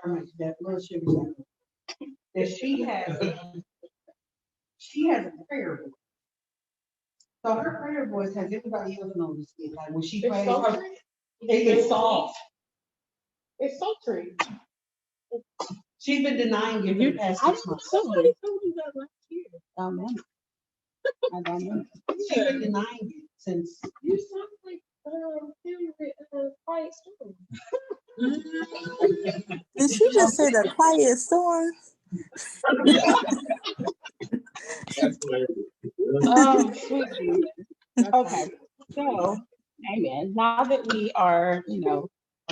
Sharmayne, that little sugar sample, that she has a prayer voice. So her prayer voice has everybody else noticed it. Like when she prays, it's soft. It's sultry. She's been denying it for the past 6 months. Somebody told you that last year. I don't know. She's been denying it since. You sound like him with Quiet Storm. Did she just say the quiet storm? Oh, sweet Jesus. Okay, so, amen. Now that we are,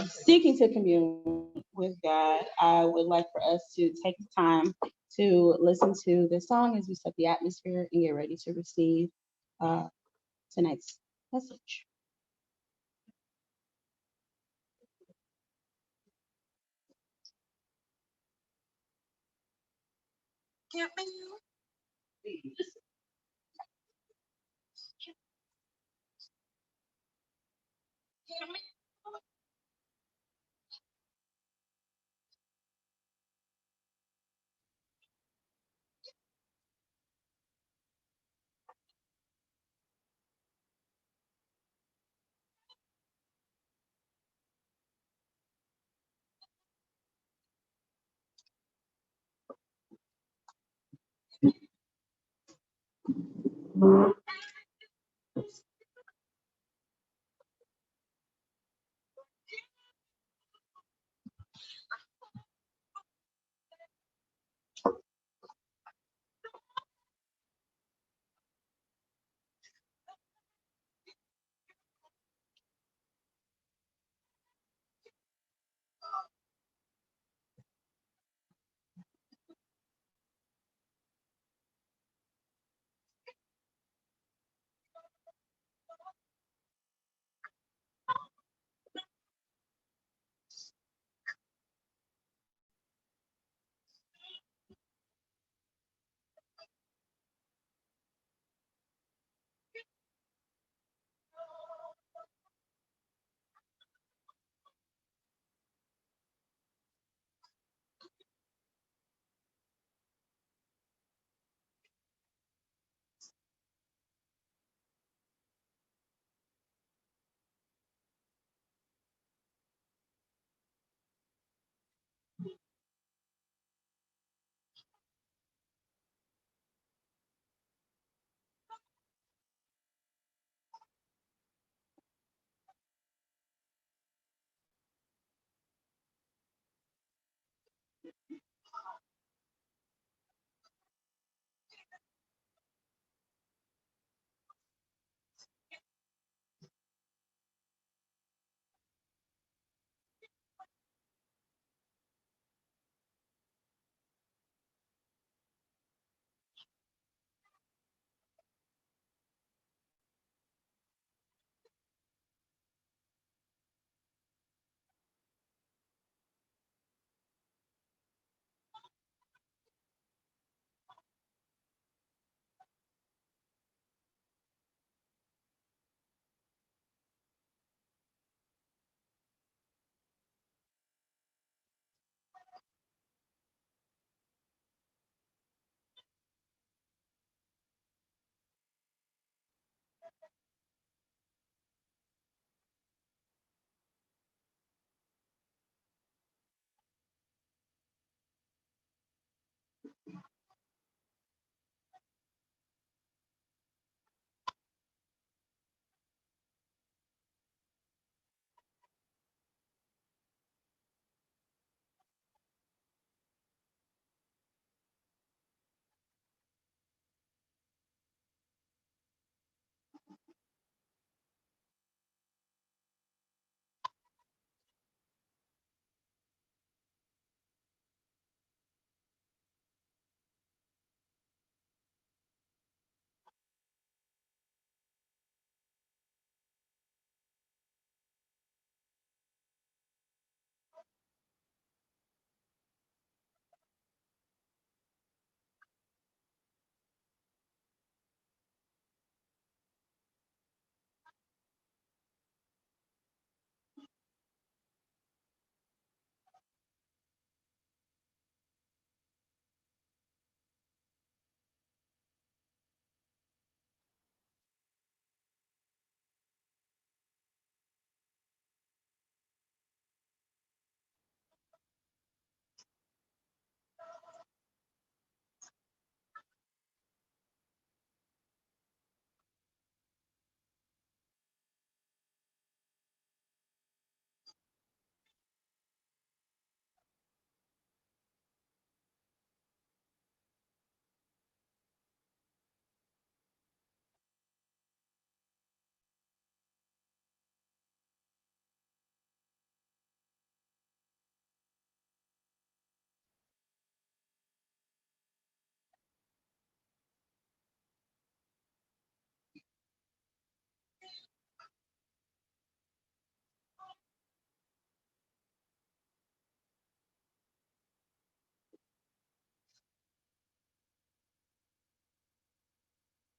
seeking to commune with God, I would like for us to take the time to listen to the song as we set the atmosphere and get ready to receive tonight's message. Give me give me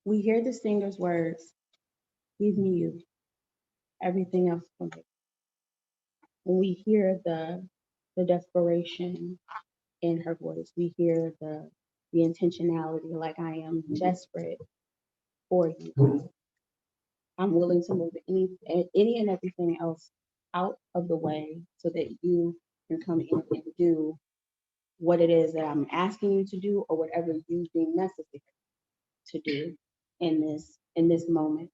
we hear the singer's words, give me you, everything else will wait. When we hear the desperation in her voice, we hear the intentionality, like I am desperate for you. I'm willing to move any and everything else out of the way so that you can come in and do what it is that I'm asking you to do or whatever you deem necessary to do in this moment.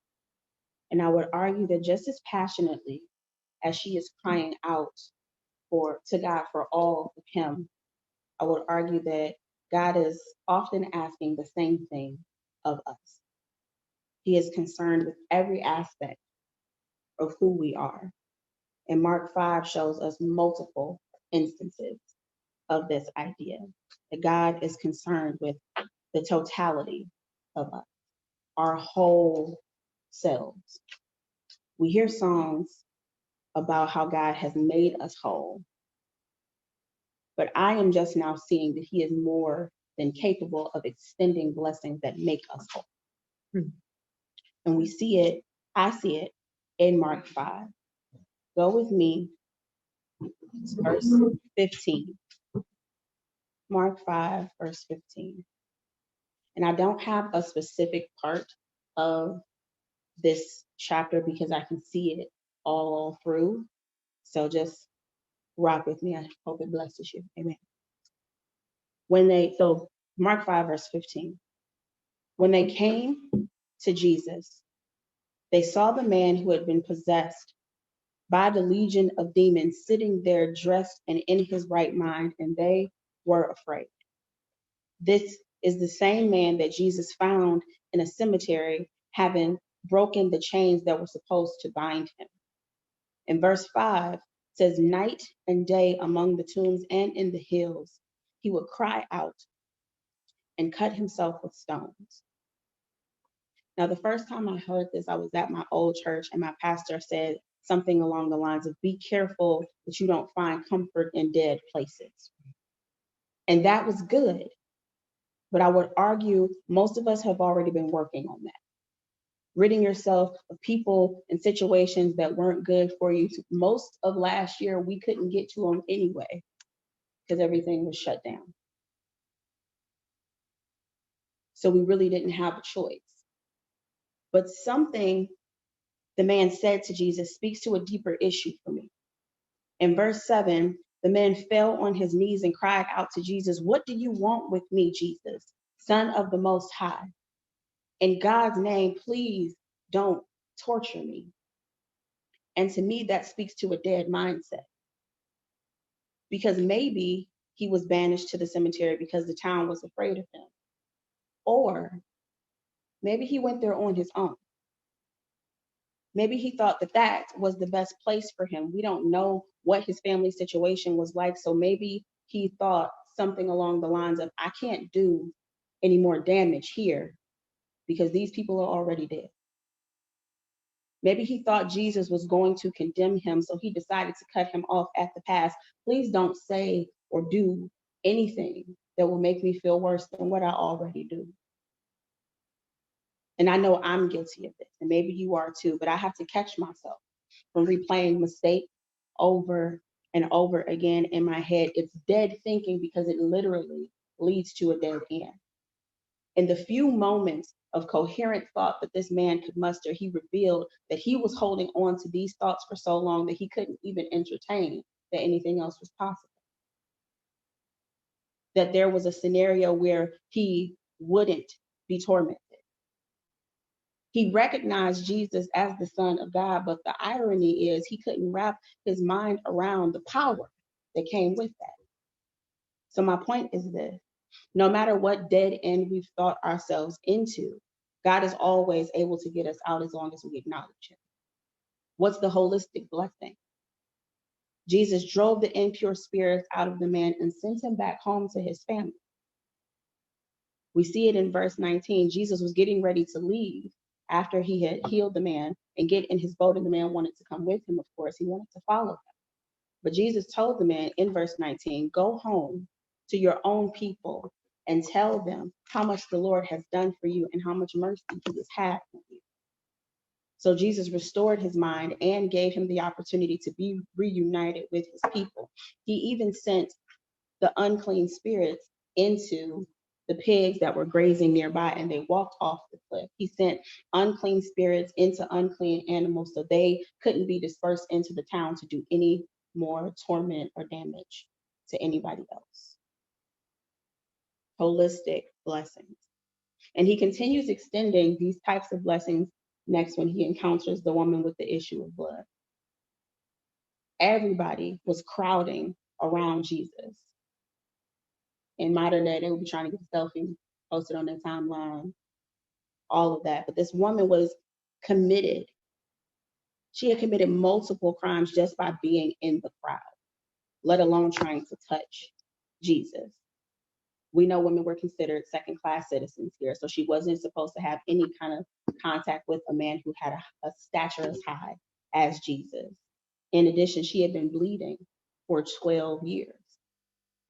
And I would argue that just as passionately as she is crying out to God for all of him, I would argue that God is often asking the same thing of us. He is concerned with every aspect of who we are. And Mark 5 shows us multiple instances of this idea that God is concerned with the totality of us, our whole selves. We hear songs about how God has made us whole, but I am just now seeing that he is more than capable of extending blessings that make us whole. And we see it, I see it in Mark 5. Go with me, verse 15. Mark 5, verse 15. And I don't have a specific part of this chapter because I can see it all through. So just rock with me. I hope it blesses you. Amen. So Mark 5, verse 15. When they came to Jesus, they saw the man who had been possessed by the legion of demons sitting there dressed and in his right mind, and they were afraid. This is the same man that Jesus found in a cemetery, having broken the chains that were supposed to bind him. In verse 5 says, night and day among the tombs and in the hills, he would cry out and cut himself with stones. Now, the first time I heard this, I was at my old church, and my pastor said something along the lines of, be careful that you don't find comfort in dead places. And that was good. But I would argue most of us have already been working on that. Ridding yourself of people and situations that weren't good for you. Most of last year, we couldn't get to them anyway because everything was shut down. So we really didn't have a choice. But something the man said to Jesus speaks to a deeper issue for me. In verse 7, the man fell on his knees and cried out to Jesus, what do you want with me, Jesus, Son of the Most High? In God's name, please don't torture me. And to me, that speaks to a dead mindset. Because maybe he was banished to the cemetery because the town was afraid of him. Or maybe he went there on his own. Maybe he thought that that was the best place for him. We don't know what his family situation was like. So maybe he thought something along the lines of, I can't do any more damage here because these people are already dead. Maybe he thought Jesus was going to condemn him, so he decided to cut him off at the pass. Please don't say or do anything that will make me feel worse than what I already do. And I know I'm guilty of this, and maybe you are too, but I have to catch myself from replaying mistakes over and over again in my head. It's dead thinking because it literally leads to a dead end. In the few moments of coherent thought that this man could muster, he revealed that he was holding on to these thoughts for so long that he couldn't even entertain that anything else was possible. That there was a scenario where he wouldn't be tormented. He recognized Jesus as the Son of God, but the irony is he couldn't wrap his mind around the power that came with that. So my point is this. No matter what dead end we've thought ourselves into, God is always able to get us out as long as we acknowledge him. What's the holistic blessing? Jesus drove the impure spirits out of the man and sent him back home to his family. We see it in verse 19. Jesus was getting ready to leave after he had healed the man and get in his boat, and the man wanted to come with him, of course. He wanted to follow him. But Jesus told the man in verse 19, go home to your own people and tell them how much the Lord has done for you and how much mercy he has had on you. So Jesus restored his mind and gave him the opportunity to be reunited with his people. He even sent the unclean spirits into the pigs that were grazing nearby, and they walked off the cliff. He sent unclean spirits into unclean animals so they couldn't be dispersed into the town to do any more torment or damage to anybody else. Holistic blessings. And he continues extending these types of blessings next when he encounters the woman with the issue of blood. Everybody was crowding around Jesus. In modern day, they would be trying to get a selfie posted on their timeline, all of that. But this woman was committed. She had committed multiple crimes just by being in the crowd, let alone trying to touch Jesus. We know women were considered second-class citizens here, so she wasn't supposed to have any kind of contact with a man who had a stature as high as Jesus. In addition, she had been bleeding for 12 years.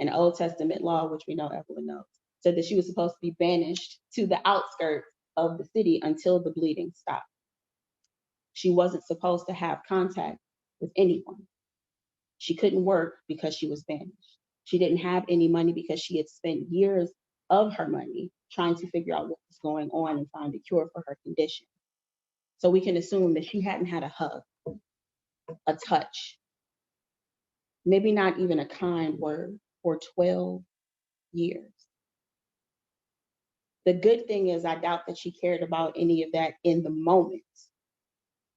An Old Testament law, which we know everyone knows, said that she was supposed to be banished to the outskirts of the city until the bleeding stopped. She wasn't supposed to have contact with anyone. She couldn't work because she was banished. She didn't have any money because she had spent years of her money trying to figure out what was going on and find a cure for her condition. So we can assume that she hadn't had a hug, a touch, maybe not even a kind word for 12 years. The good thing is, I doubt that she cared about any of that in the moment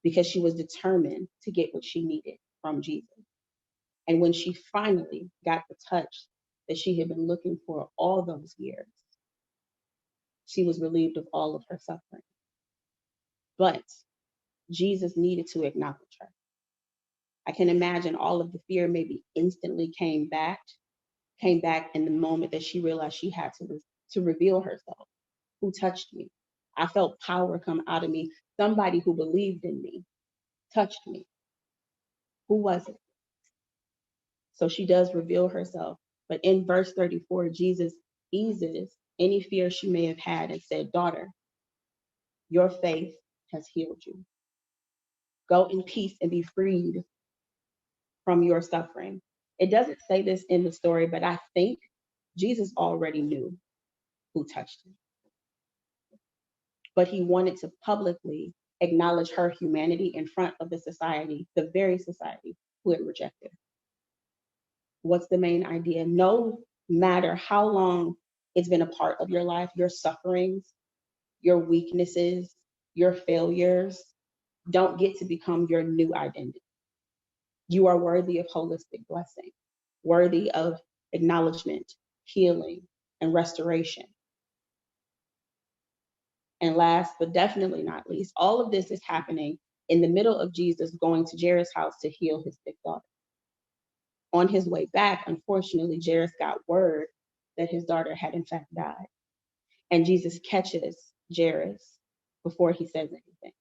because she was determined to get what she needed from Jesus. And when she finally got the touch that she had been looking for all those years, she was relieved of all of her suffering. But Jesus needed to acknowledge her. I can imagine all of the fear maybe instantly came back in the moment that she realized she had to reveal herself. Who touched me? I felt power come out of me. Somebody who believed in me touched me. Who was it? So she does reveal herself. But in verse 34, Jesus eases any fear she may have had and said, "Daughter, your faith has healed you. Go in peace and be freed from your suffering." It doesn't say this in the story, but I think Jesus already knew who touched him. But he wanted to publicly acknowledge her humanity in front of the society, the very society who had rejected her. What's the main idea? No matter how long it's been a part of your life, your sufferings, your weaknesses, your failures don't get to become your new identity. You are worthy of holistic blessing, worthy of acknowledgement, healing, and restoration. And last but definitely not least, all of this is happening in the middle of Jesus going to Jairus' house to heal his sick daughter. On his way back, unfortunately, Jairus got word that his daughter had in fact died. And Jesus catches Jairus before he says anything.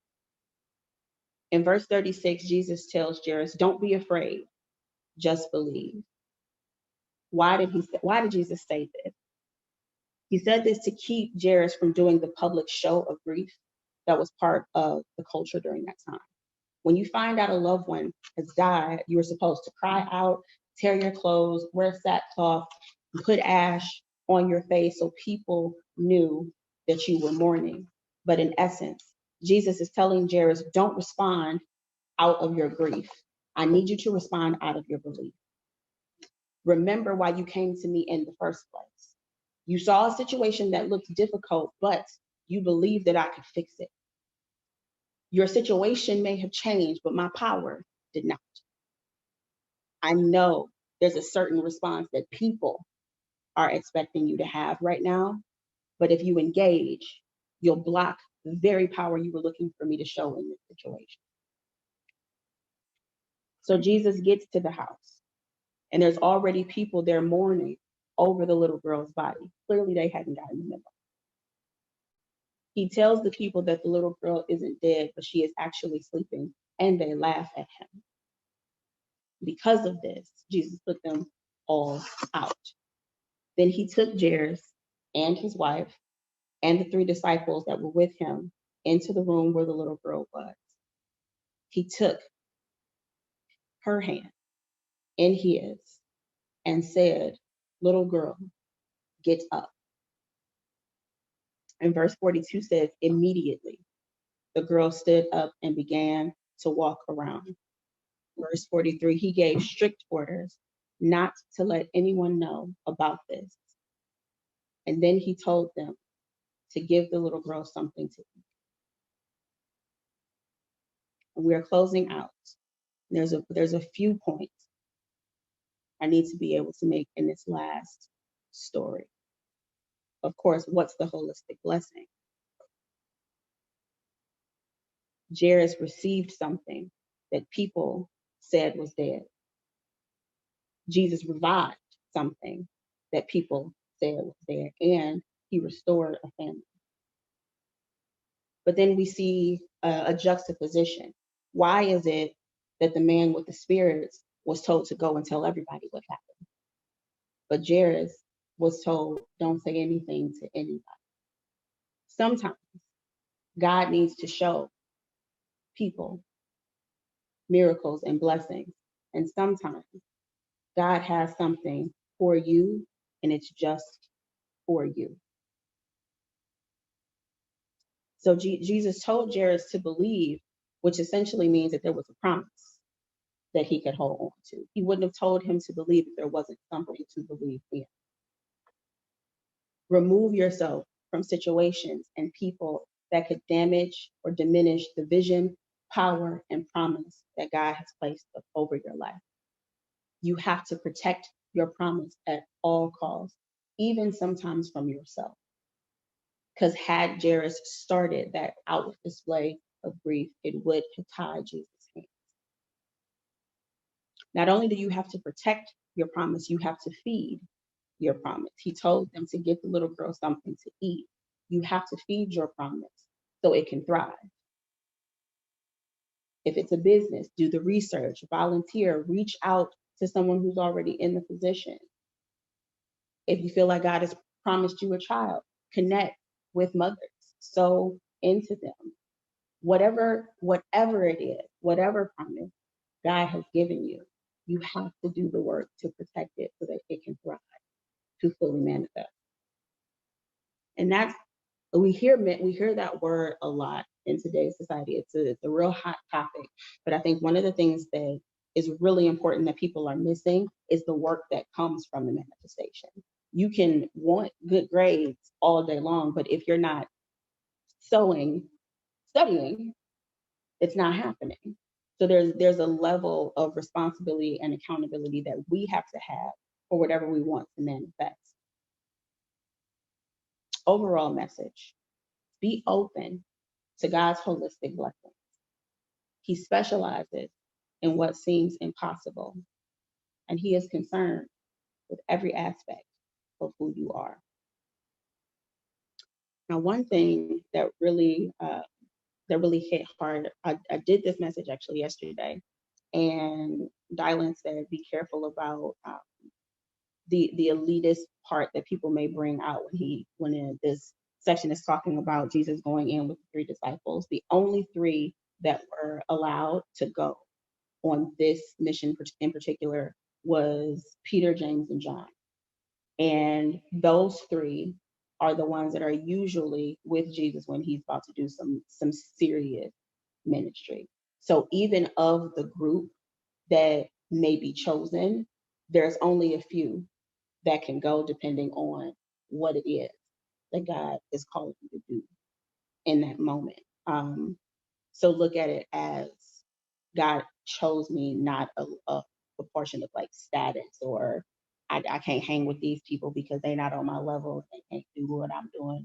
In verse 36, Jesus tells Jairus, "Don't be afraid, just believe." Why did Jesus say this? He said this to keep Jairus from doing the public show of grief that was part of the culture during that time. When you find out a loved one has died, you were supposed to cry out, tear your clothes, wear sackcloth, put ash on your face so people knew that you were mourning. But in essence, Jesus is telling Jairus, don't respond out of your grief. I need you to respond out of your belief. Remember why you came to me in the first place. You saw a situation that looked difficult, but you believed that I could fix it. Your situation may have changed, but my power did not. I know there's a certain response that people are expecting you to have right now, but if you engage, you'll block the very power you were looking for me to show in this situation. So Jesus gets to the house, and there's already people there mourning over the little girl's body. Clearly, they hadn't gotten the memo. He tells the people that the little girl isn't dead, but she is actually sleeping, and they laugh at him. Because of this, Jesus put them all out. Then he took Jairus and his wife and the 3 disciples that were with him into the room where the little girl was. He took her hand in his and said, "Little girl, get up." And verse 42 says, immediately the girl stood up and began to walk around. Verse 43, he gave strict orders not to let anyone know about this. And then he told them to give the little girl something to eat. And we are closing out. There's a few points I need to be able to make in this last story. Of course, what's the holistic blessing? Jairus received something that people said was dead. Jesus revived something that people said was dead, and he restored a family. But then we see a juxtaposition. Why is it that the man with the spirits was told to go and tell everybody what happened? But Jairus was told, don't say anything to anybody. Sometimes God needs to show people miracles and blessings. And sometimes God has something for you, and it's just for you. So Jesus told Jairus to believe, which essentially means that there was a promise that he could hold on to. He wouldn't have told him to believe if there wasn't something to believe in. Remove yourself from situations and people that could damage or diminish the vision, power, and promise that God has placed over your life. You have to protect your promise at all costs, even sometimes from yourself. Because had Jairus started that outward display of grief, it would have tied Jesus' hands. Not only do you have to protect your promise, you have to feed your promise. He told them to give the little girl something to eat. You have to feed your promise so it can thrive. If it's a business, do the research, volunteer, reach out to someone who's already in the position. If you feel like God has promised you a child, connect with mothers, sow into them. Whatever it is, whatever promise God has given you, you have to do the work to protect it so that it can thrive, to fully manifest. And that's we hear that word a lot in today's society. It's a real hot topic. But I think one of the things that is really important that people are missing is the work that comes from the manifestation. You can want good grades all day long, but if you're not studying, it's not happening. So there's a level of responsibility and accountability that we have to have for whatever we want to manifest. Overall message: be open to God's holistic blessings. He specializes in what seems impossible, and he is concerned with every aspect of who you are. Now, one thing that really hit hard, I did this message actually yesterday, and Dylan said, be careful about the elitist part that people may bring out when this section is talking about Jesus going in with the 3 disciples. The only 3 that were allowed to go on this mission in particular was Peter, James, and John. And those 3 are the ones that are usually with Jesus when he's about to do some serious ministry. So even of the group that may be chosen, there's only a few that can go depending on what it is that God is calling you to do in that moment. So look at it as God chose me, not a proportion of like status or I can't hang with these people because they're not on my level. They can't do what I'm doing.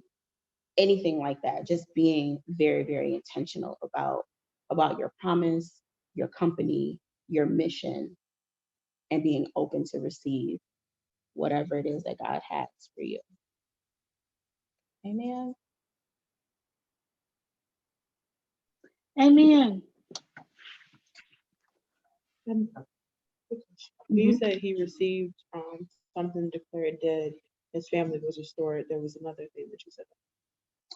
Anything like that. Just being very, very intentional about your promise, your company, your mission, and being open to receive whatever it is that God has for you. Amen. Amen. Mm-hmm. You said he received something declared dead. his family was restored. There was another thing that you said.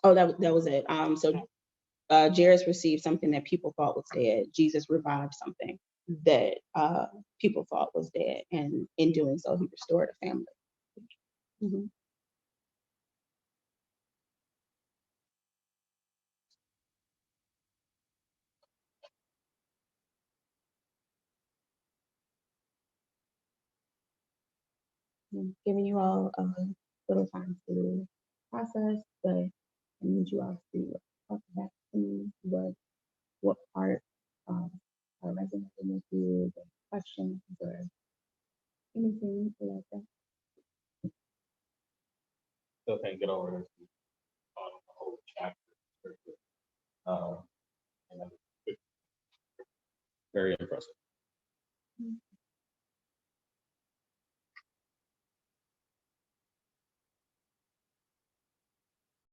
Oh, that was it. Jairus received something that people thought was dead. Jesus revived something that people thought was dead, and in doing so, he restored a family. Mhm. Giving you all a little time to process, but I need you all to talk back to me what part resonated with you, the questions or anything like that. Still can't get over